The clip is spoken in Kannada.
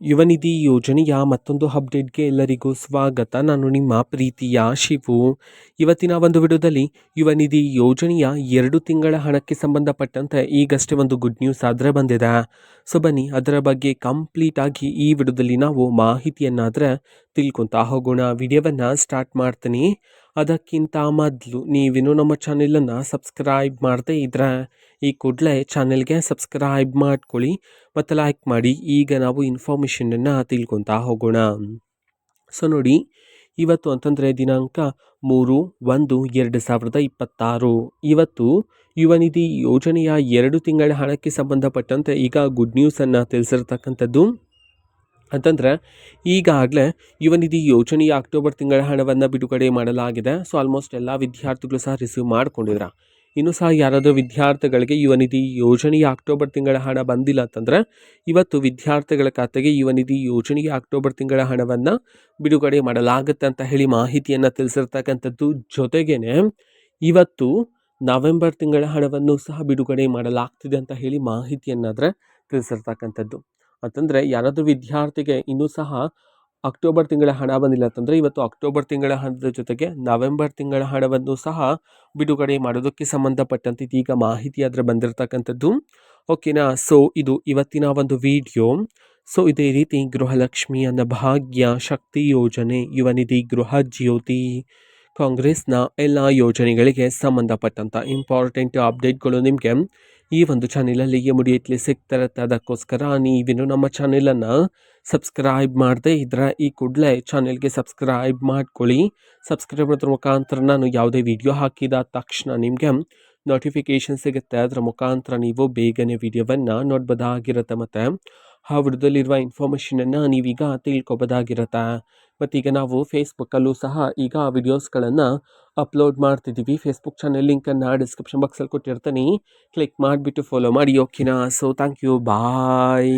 ಯುವನಿಧಿ ಯೋಜನೆಯ ಮತ್ತೊಂದು ಅಪ್ಡೇಟ್ಗೆ ಎಲ್ಲರಿಗೂ ಸ್ವಾಗತ. ನಾನು ನಿಮ್ಮ ಪ್ರೀತಿಯ ಶಿವು. ಇವತ್ತಿನ ಒಂದು ವಿಡಿಯೋದಲ್ಲಿ ಯುವನಿಧಿ ಯೋಜನೆಯ 2 ತಿಂಗಳ ಹಣಕ್ಕೆ ಸಂಬಂಧಪಟ್ಟಂತೆ ಈಗಷ್ಟೇ ಒಂದು ಗುಡ್ ನ್ಯೂಸ್ ಆದರೆ ಬಂದಿದೆ. ಸೊ ಬನ್ನಿ ಅದರ ಬಗ್ಗೆ ಕಂಪ್ಲೀಟ್ ಆಗಿ ಈ ವಿಡಿಯೋದಲ್ಲಿ ನಾವು ಮಾಹಿತಿಯನ್ನಾದರೆ ತಿಳ್ಕೊತಾ ಹೋಗೋಣ. ವಿಡಿಯೋವನ್ನು ಸ್ಟಾರ್ಟ್ ಮಾಡ್ತೀನಿ. ಅದಕ್ಕಿಂತ ಮೊದಲು ನೀವಿನ್ನೂ ನಮ್ಮ ಚಾನೆಲನ್ನು ಸಬ್ಸ್ಕ್ರೈಬ್ ಮಾಡದೇ ಇದ್ರೆ ಈ ಕೂಡಲೇ ಚಾನೆಲ್ಗೆ ಸಬ್ಸ್ಕ್ರೈಬ್ ಮಾಡ್ಕೊಳ್ಳಿ ಮತ್ತು ಲೈಕ್ ಮಾಡಿ. ಈಗ ನಾವು ಇನ್ಫಾರ್ಮೇಷನನ್ನು ತಿಳ್ಕೊತಾ ಹೋಗೋಣ. ಸೊ ನೋಡಿ, ಇವತ್ತು ಅಂತಂದರೆ ದಿನಾಂಕ 3/1/2026 ಇವತ್ತು ಯುವನಿಧಿ ಯೋಜನೆಯ 2 ತಿಂಗಳ ಹಣಕ್ಕೆ ಸಂಬಂಧಪಟ್ಟಂತೆ ಈಗ ಗುಡ್ ನ್ಯೂಸನ್ನು ತಿಳಿಸಿರ್ತಕ್ಕಂಥದ್ದು. ಅಂತಂದರೆ ಈಗಾಗಲೇ ಯುವನಿಧಿ ಯೋಜನೆಯ ಅಕ್ಟೋಬರ್ ತಿಂಗಳ ಹಣವನ್ನು ಬಿಡುಗಡೆ ಮಾಡಲಾಗಿದೆ. ಸೊ ಆಲ್ಮೋಸ್ಟ್ ಎಲ್ಲ ವಿದ್ಯಾರ್ಥಿಗಳು ಸಹ ರಿಸೀವ್ ಮಾಡ್ಕೊಂಡಿದ್ರ. ಇನ್ನೂ ಸಹ ಯಾರಾದರೂ ವಿದ್ಯಾರ್ಥಿಗಳಿಗೆ ಯುವನಿಧಿ ಯೋಜನೆಯ ಅಕ್ಟೋಬರ್ ತಿಂಗಳ ಹಣ ಬಂದಿಲ್ಲ ಅಂತಂದರೆ ಇವತ್ತು ವಿದ್ಯಾರ್ಥಿಗಳ ಖಾತೆಗೆ ಯುವನಿಧಿ ಯೋಜನೆಯ ಅಕ್ಟೋಬರ್ ತಿಂಗಳ ಹಣವನ್ನು ಬಿಡುಗಡೆ ಮಾಡಲಾಗುತ್ತೆ ಅಂತ ಹೇಳಿ ಮಾಹಿತಿಯನ್ನು ತಿಳಿಸಿರ್ತಕ್ಕಂಥದ್ದು. ಜೊತೆಗೇನೆ ಇವತ್ತು ನವೆಂಬರ್ ತಿಂಗಳ ಹಣವನ್ನು ಸಹ ಬಿಡುಗಡೆ ಮಾಡಲಾಗ್ತಿದೆ ಅಂತ ಹೇಳಿ ಮಾಹಿತಿಯನ್ನಾದರೆ ತಿಳಿಸಿರ್ತಕ್ಕಂಥದ್ದು. ಅಂತಂದರೆ ಯಾರಾದರೂ ವಿದ್ಯಾರ್ಥಿಗೆ ಇನ್ನೂ ಸಹ ಅಕ್ಟೋಬರ್ ತಿಂಗಳ ಹಣ ಬಂದಿಲ್ಲ ಅಂತಂದರೆ ಇವತ್ತು ಅಕ್ಟೋಬರ್ ತಿಂಗಳ ಹಣದ ಜೊತೆಗೆ ನವೆಂಬರ್ ತಿಂಗಳ ಹಣವನ್ನು ಸಹ ಬಿಡುಗಡೆ ಮಾಡೋದಕ್ಕೆ ಸಂಬಂಧಪಟ್ಟಂತೆ ಇದೀಗ ಮಾಹಿತಿ ಆದರೆ ಬಂದಿರತಕ್ಕಂಥದ್ದು. ಓಕೆನಾ. ಸೊ ಇದು ಇವತ್ತಿನ ಒಂದು ವಿಡಿಯೋ. ಸೊ ಇದೇ ರೀತಿ ಗೃಹಲಕ್ಷ್ಮಿ ಅನ್ನಭಾಗ್ಯ, ಶಕ್ತಿ ಯೋಜನೆ, ಯುವನಿಧಿ, ಗೃಹ ಜ್ಯೋತಿ, ಕಾಂಗ್ರೆಸ್ನ ಎಲ್ಲ ಯೋಜನೆಗಳಿಗೆ ಸಂಬಂಧಪಟ್ಟಂಥ ಇಂಪಾರ್ಟೆಂಟ್ ಅಪ್ಡೇಟ್ಗಳು ನಿಮಗೆ ಈ ಒಂದು ಚಾನೆಲಲ್ಲಿ ಇಮಿಡಿಯೇಟ್ಲಿ ಸಿಗ್ತಿರುತ್ತೆ. ಅದಕ್ಕೋಸ್ಕರ ನೀವಿನ್ನು ನಮ್ಮ ಚಾನೆಲನ್ನು ಸಬ್ಸ್ಕ್ರೈಬ್ ಮಾಡದೇ ಇದ್ದರೆ ಈ ಕೂಡಲೇ ಚಾನೆಲ್ಗೆ ಸಬ್ಸ್ಕ್ರೈಬ್ ಮಾಡ್ಕೊಳ್ಳಿ. ಸಬ್ಸ್ಕ್ರೈಬ್ ಮಾಡೋದ್ರ ಮುಖಾಂತರ ನಾನು ಯಾವುದೇ ವಿಡಿಯೋ ಹಾಕಿದ ತಕ್ಷಣ ನಿಮಗೆ ನೋಟಿಫಿಕೇಷನ್ ಸಿಗುತ್ತೆ. ಅದರ ಮುಖಾಂತರ ನೀವು ಬೇಗನೆ ವಿಡಿಯೋವನ್ನು ನೋಡ್ಬೋದಾಗಿರುತ್ತೆ ಮತ್ತು ಆ ವಿಡಿಯೋದಲ್ಲಿರುವ ಇನ್ಫಾರ್ಮೇಷನನ್ನು ನೀವೀಗ ತಿಳ್ಕೊಬೋದಾಗಿರುತ್ತೆ. ಮತ್ತೀಗ ನಾವು ಫೇಸ್ಬುಕ್ಕಲ್ಲೂ ಸಹ ಈಗ ವಿಡಿಯೋಸ್ಗಳನ್ನು ಅಪ್ಲೋಡ್ ಮಾಡ್ತಿದ್ದೀವಿ. ಫೇಸ್ಬುಕ್ ಚಾನೆಲ್ ಲಿಂಕನ್ನು ಡಿಸ್ಕ್ರಿಪ್ಷನ್ ಬಾಕ್ಸಲ್ಲಿ ಕೊಟ್ಟಿರ್ತೀನಿ. ಕ್ಲಿಕ್ ಮಾಡಿಬಿಟ್ಟು ಫಾಲೋ ಮಾಡಿ. ಓಕೆನಾ. So thank you, bye.